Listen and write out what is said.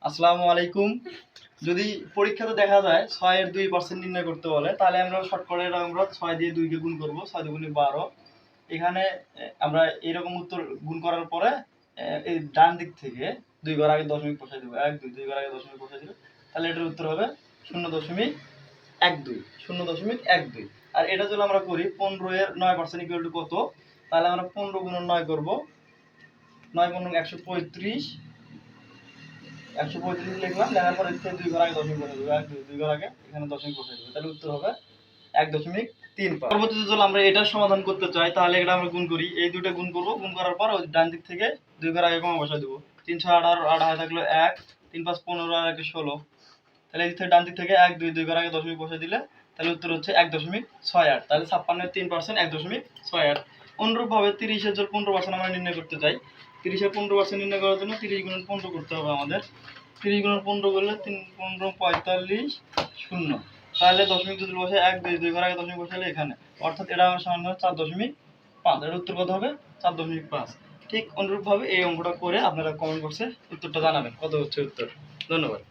আসসালামু আলাইকুম। যদি পরীক্ষাতে দেখা যায় ৬ এর 2% নির্ণয় করতে বলে, তাহলে আমরা শর্টকাটে আমরা ৬ দিয়ে ২ কে গুণ করব। ৬ দুগুণে ১২। এখানে আমরা এরকম উত্তর গুণ করার পরে এই ডান দিক থেকে ২ ঘর আগে দশমিক বসাই দেব। ১ ২ ২ ঘর আগে দশমিক বসাই দিলে তাহলে এটার উত্তর হবে ০.১২ ০.১২। আর এটা যদি আমরা করি ১৫ এর ৯% ইকুয়াল টু কত? তাহলে আমরা ১৫ গুণন ৯ করব। ৯ গুণন ১৩৫। ১৩৫ লিখলাম, লেখার পর এখানে ২ ঘর আগে দশমিক বসাই দেবো। ১ ২ ২ ঘর আগে এখানে দশমিক বসাই দেবো। তাহলে উত্তর হবে ১.৩৫। পরবর্তীতে যদি আমরা এটার সমাধান করতে চাই তাহলে এটা আমরা গুণ করি। এই দুটো গুণ করব। গুণ করার পর ওই ডান দিক থেকে ২ ঘর আগে কমা বসাই দেবো। ৩ ৬ ১৮ ১৮ থাকলো ১, ৩ ৫ ১৫ আর ১ ১৬। তাহলে এই থেকে ডান দিক থেকে ১ ২ ২ ঘর আগে দশমিক বসাই দিলে তাহলে উত্তর হচ্ছে ১.৬৮। তাহলে ৫৬ এর ৩% ১.৬৮। অনুরূপভাবে ৩০ এর যদি ১৫% আমরা নির্ণয় করতে চাই, ৩০ এর ১৫% নির্ণয় করার জন্য ৩০ গুণন ১৫ করতে হবে আমাদের। ৩০ গুণন ১৫ করলে ৩ ১৫ ৪৫ শূন্য। তাহলে দশমিক যদি বসে ১ ২ ২ ঘর আগে দশমিক বসালে এখানে, অর্থাৎ এটা আমার সমান হবে ৪.৫। এর উত্তর কত হবে? ৪.৫। ঠিক অনুরূপভাবে এই অঙ্কটা করে আপনারা কমেন্ট বক্সে উত্তরটা জানাবেন কত হচ্ছে উত্তর। ধন্যবাদ।